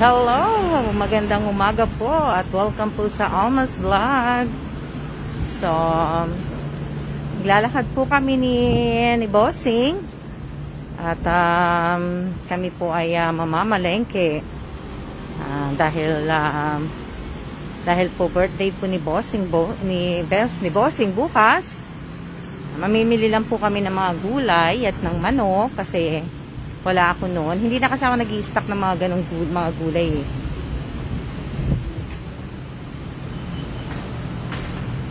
Hello! Magandang umaga po at welcome po sa Alma's Vlog. So, naglalakad po kami ni Bossing at kami po ay mamamalengke dahil po birthday po ni Bossing ni Bossing bukas. Mamimili lang po kami ng mga gulay at ng manok kasi wala ako noon. Hindi na kasi ako nag-i-stock ng mga ganong mga gulay eh.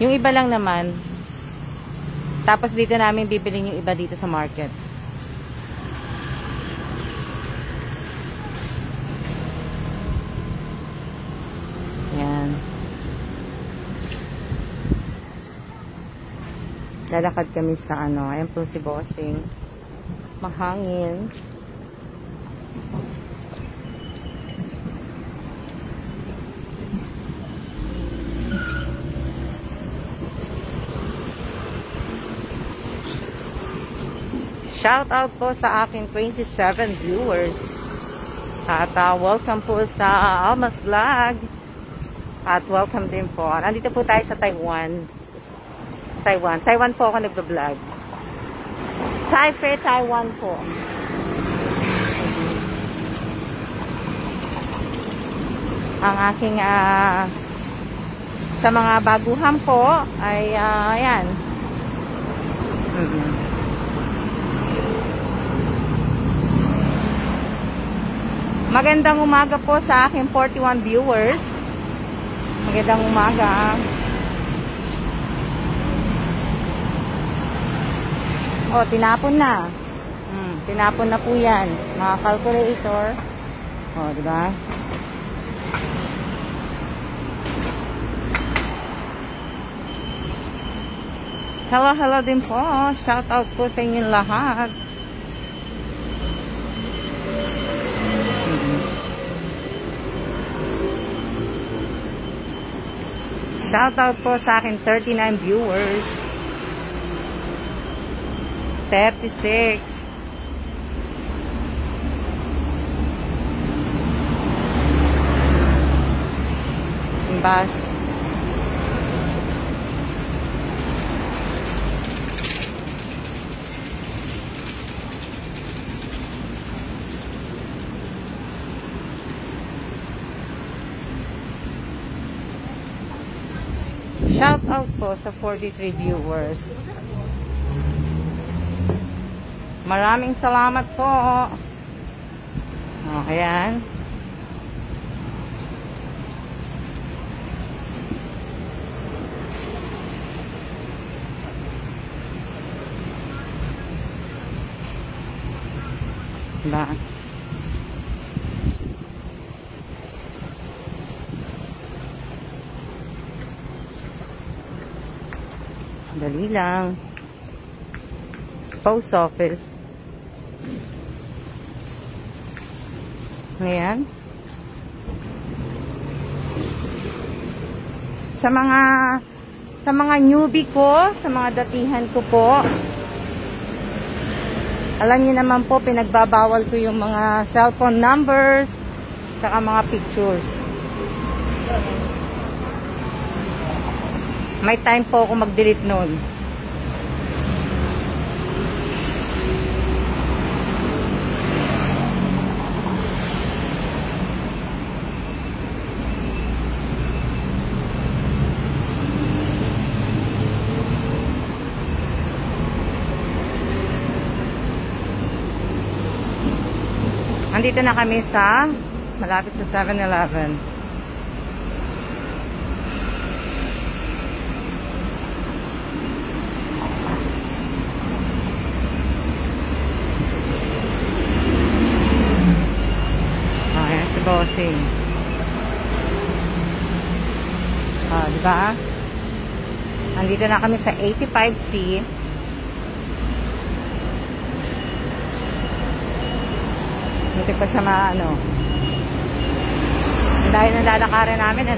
Yung iba lang naman. Tapos dito namin bibilin yung iba dito sa market. Yan. Lalakad kami sa ayan po si Bossing. Mahangin. Shout out po sa aking 27 viewers. At welcome po sa Alma's Vlog. At welcome din po. Nandito po tayo sa Taiwan. Taiwan po ako nagbablog. Taipei, Taiwan po. Ang aking sa mga baguhan po ay ayan. Magandang umaga po sa aking 41 viewers. Magandang umaga. Oh, tinapon na. Tinapon na po yan. Mga calculator. Oh, diba? Hello din po. Shout out po sa inyong lahat. Shout out po sa akin 39 viewers. 36. Bas. Shout out po sa 43 viewers. Maraming salamat po. Ayan. Diba? Dali lang. Post office. Ayan. Sa mga newbie ko, sa mga datihan ko po, alam niyo naman po, pinagbabawal ko yung mga cellphone numbers, saka mga pictures. May time po ako mag-delete nun. Andito na kami sa malapit sa 7-Eleven. Ayan si Bossing. Diba? Andito na kami sa 85C. Hindi pa siya dahil nalalakarin namin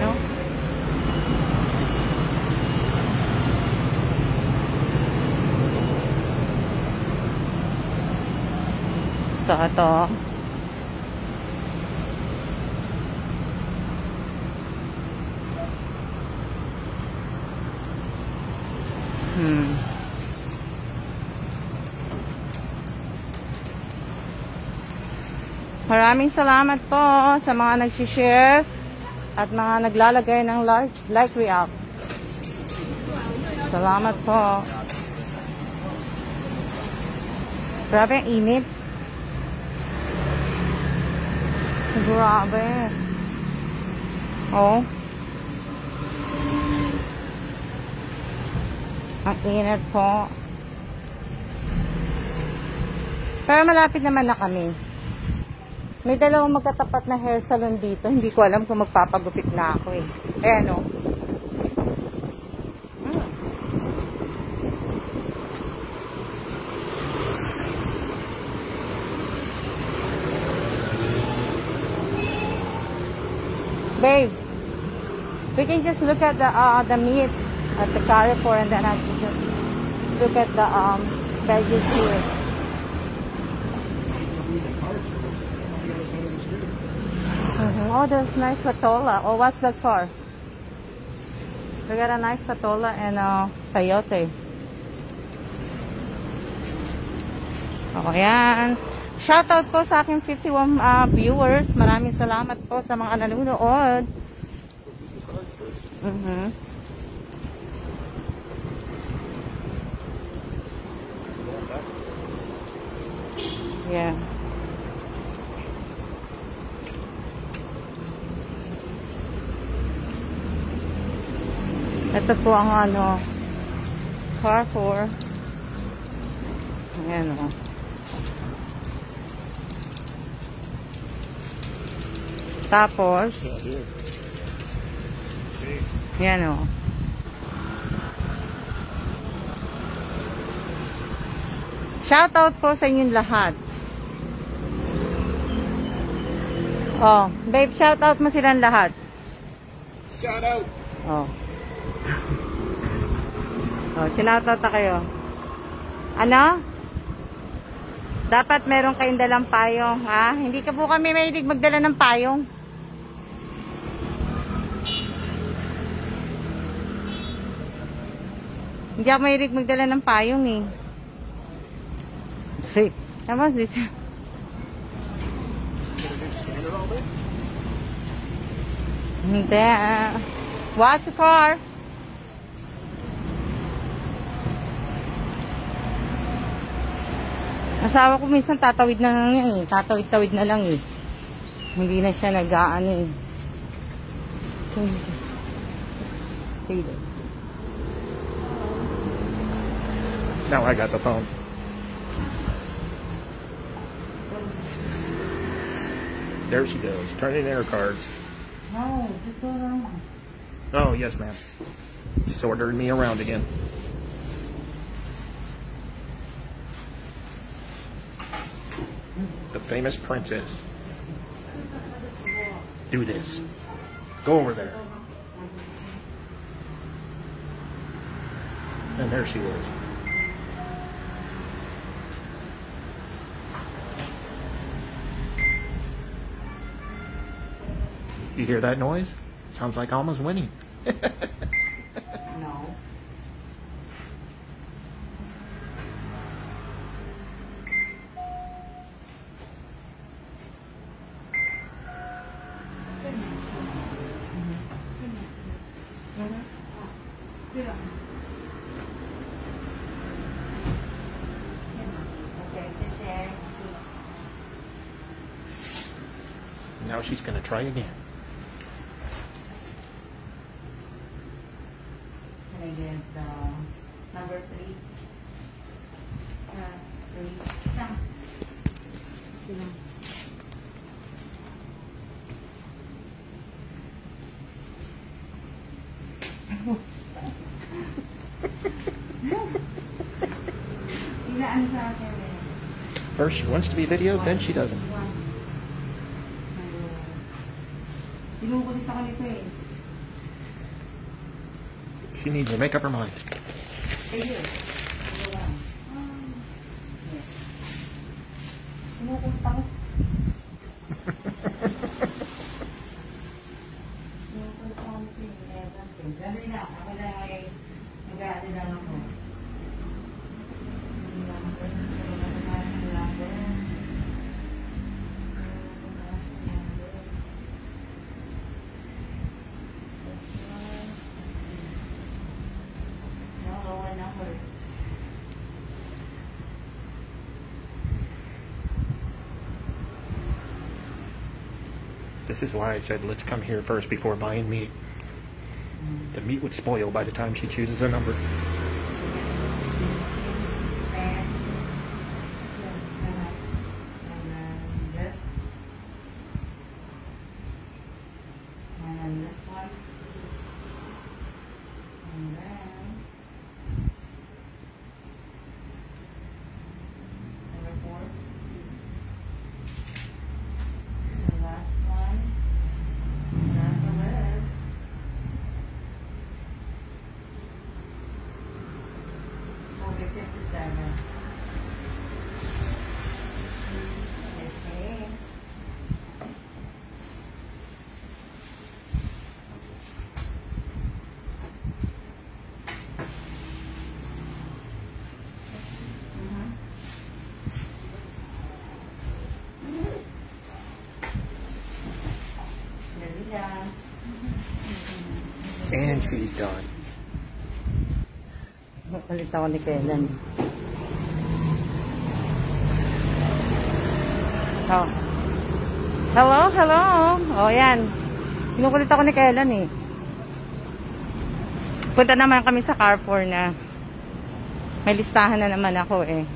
So, ito. Maraming salamat po sa mga nag-share at mga naglalagay ng like react. Salamat po. Grabe ang init. Grabe. Oh. Ang init po. Pero malapit naman na kami. May dalawang magkatapat na hair salon dito. Hindi ko alam kung magpapagupit na ako eh. Ayan o. Babe, we can just look at the meat at the Carrefour and then I can just look at the veggies here. Oh, there's nice patola. Oh, what's that for? We got a nice patola and sayote. Oh, yan. Shoutout po sa aking 51 viewers. Maraming salamat po sa mga nanonood. Yeah. Ito po ang Carrefour. Ayan o. Tapos, ayan o. Shoutout po sa inyong lahat. Oh, babe, shoutout mo silang lahat. Shoutout. Oh. Oh, sinoutout na kayo. Ano? Dapat meron kayong dalang payong, ha? Hindi ka po kami mahilig magdala ng payong. Hindi ako mahilig magdala ng payong, eh. See, tama this. Hindi. Watch the car. Asawa ko minsan tatawid na lang yan eh. Tatawid-tawid na lang eh. Hindi na siya nag-aano eh. Stay there. Now I got the phone. There she goes, turning in her cards. No, just go around. Oh, yes, ma'am. She's ordering me around again. The famous princess. Do this. Go over there. And there she is. You hear that noise? Sounds like Alma's winning. No. Now she's going to try again. Can I get number 3? 3. Isang. Sino? Ilaan sa akin eh. First she wants to be videoed, then she doesn't. Inukulit ako nito eh. She needs to make up her mind. Ayun. Inukulit ako. Inukulit ako nito eh. Dali lang. Ako lang ay nag-aali lang ako. This is why I said let's come here first before buying meat. The meat would spoil by the time she chooses a number. And she's done. Ulit ako ni Kailan. Oh. Hello, hello. Oh, yan. Kinukulit ako ni Kailan eh. Punta naman kami sa Carrefour na. May listahan na naman ako eh.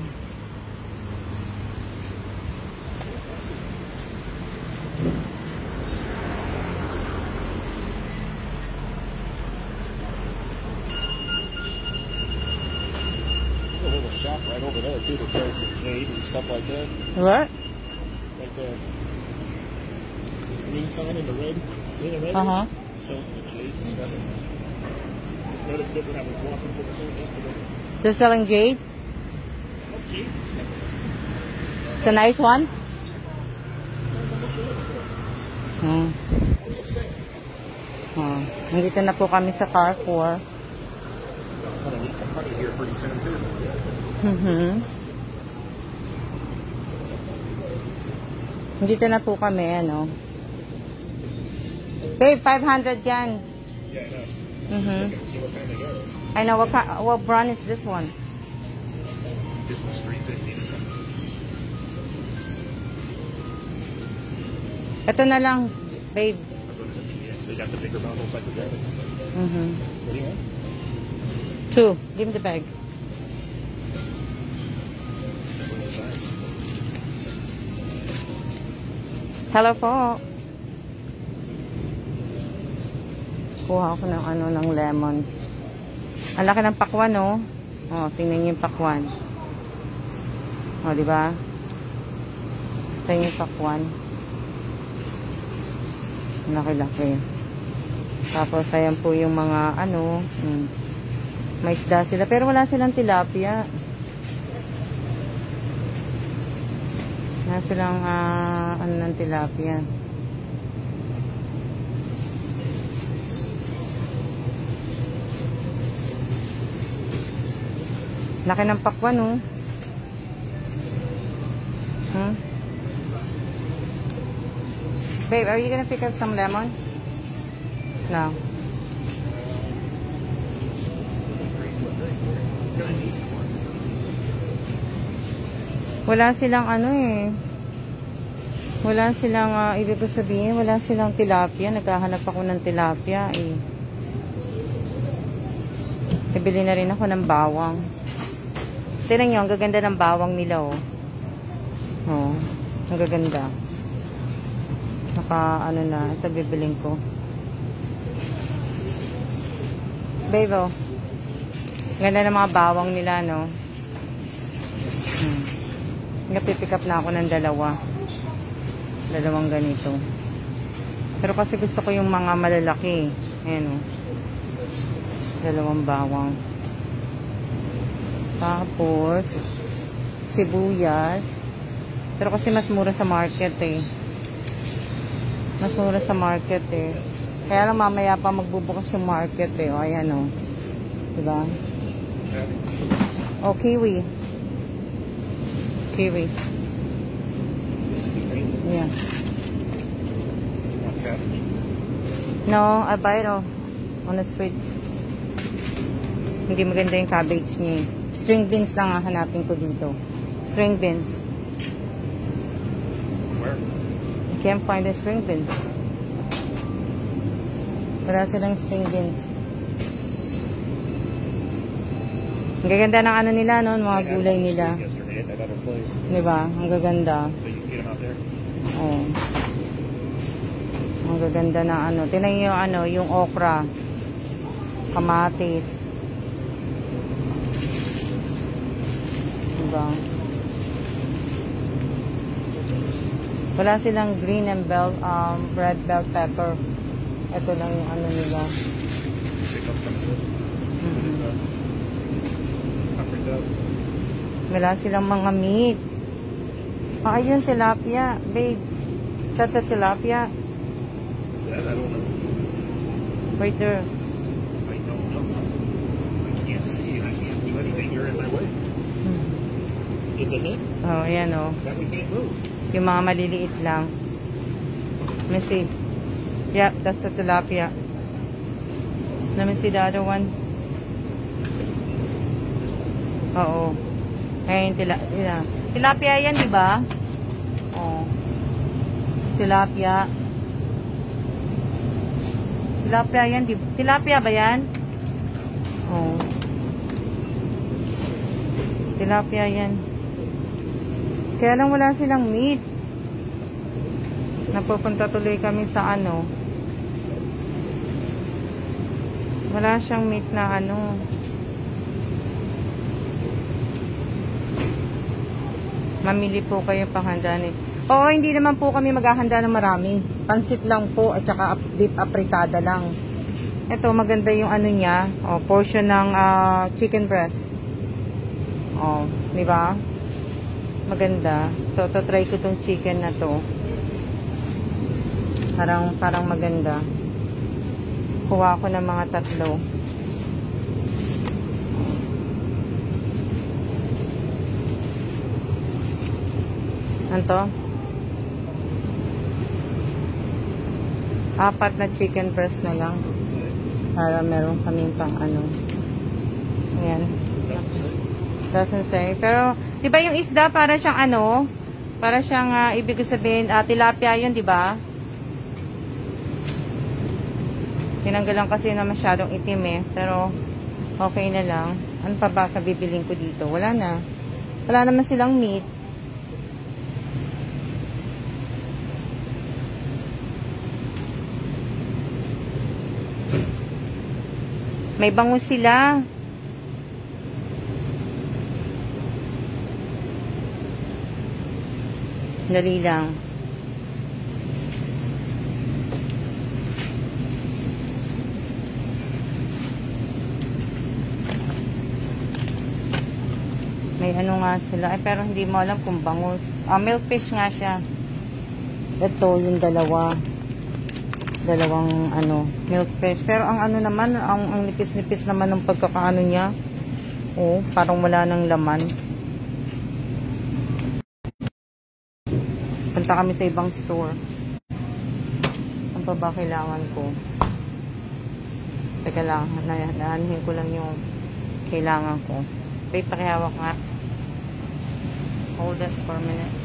Shop right over there too that sells the jade and stuff like that. What? Like the green sign in the red. In the red sells the jade and stuff. Just noticed it when I was walking through the store yesterday. They're selling jade? Oh, jade and stuff. It's a nice one? Nandito na po kami sa Carrefour. I'm gonna need some honey here pretty soon too. Dito na po kami, ano. Babe, 500 yan. Yeah, I know. See what kind they got. I know, what brand is this one? This one's $3.50. Ito na lang, babe. They got the bigger bottles like the other. What do you want? 2. Give me the bag. Hello po. Kuha ako ng ano, ng lemon. Ang laki ng pakwan, no? Oh, tingnan niyo yung pakwan. Oh, di ba? Tingnan yung pakwan. Laki-laki. Tapos, ayan po yung mga, ano, may isda sila. Pero wala silang tilapia. Wala silang, ano ng tilapia. Laki ng pakwan, oh. Babe, are you gonna pick up some lemon? No. Wala silang ano eh. Wala silang, ibig ko sabihin, wala silang tilapia. Naghahanap ako ng tilapia eh. Bibili na rin ako ng bawang. Tignan nyo, ang gaganda ng bawang nila oh. Oh, ang gaganda. Naka, ano na, ito bibiling ko. Babe oh. Ganda ng mga bawang nila no. Napipick up na ako ng dalawang ganito. Pero kasi gusto ko yung mga malalaki. Ayan o. Dalawang bawang. Tapos sibuyas. Pero kasi mas mura sa market eh. Mas mura sa market eh. Kaya lang mamaya pa magbubukas yung market eh. O ayan o. Diba? O kiwi. Kiwi. Yeah. No, I buy it on the street. Hindi maganda yung cabbage niya. String beans lang ang hanapin ko dito. String beans. Where? I can't find the string beans. Wala silang stingins. Ang gaganda ng ano nila, no? Mga gulay nila. Yesterday at that other place. Diba? Ang gaganda. So you can get them out there. Oo. Ang gaganda ng ano. Tingnan niyo yung ano, yung okra. Kamatis. Diba? Wala silang green and red bell pepper. Ito lang yung ano nila. Pick up some of this. Paprika. Wala silang mga meat. Ah, ayun, tilapia. Babe. Tata tilapia. That I don't know. Right there. I don't know. I can't see. I can't do anything. You're in my way. Is it hit? Oh, ayan oh. That we can't move. Yung mga maliliit lang. Let me see. Yeah, that's the tilapia. Let me see the other one. Oo. Ayun, tilapia. Tilapia yan, di ba? Oo. Tilapia. Tilapia yan, di ba? Tilapia ba yan? Oo. Tilapia yan. Kaya lang wala silang meat. Napupunta tuloy kami sa ano. Wala siyang meat na ano. Mamili po kayo panghanda ni. Oo, hindi naman po kami maghahanda ng marami. Pansit lang po at saka beef apritada lang. Ito maganda yung ano niya, portion ng chicken breast. Oh, di ba? Maganda. So, try ko tong chicken na to. Parang maganda. Kuha ko ng mga 3. Ano to? 4 na chicken breast na lang. Para meron kaming pang ano. Ayan. Doesn't say. Pero, di ba yung isda para siyang ano? Para siyang, ibig sabihin, tilapia yun, di ba? Tinanggalan kasi na masyadong itim eh. Pero, okay na lang. Ano pa ba kabibiling ko dito? Wala na. Wala naman silang meat. May bangus sila. Dali lang. May ano nga sila. Pero hindi mo alam kung bangus. Milkfish nga siya. Ito yung dalawang ano, milkfish. Pero ang ano naman, ang nipis-nipis naman ng pagkakaano niya. Oh, parang wala nang laman. Punta kami sa ibang store. Ano pa ba kailangan ko? Teka lang, nahanhin ko lang yung kailangan ko. Wait, pakihawak nga. Hold it for a minute.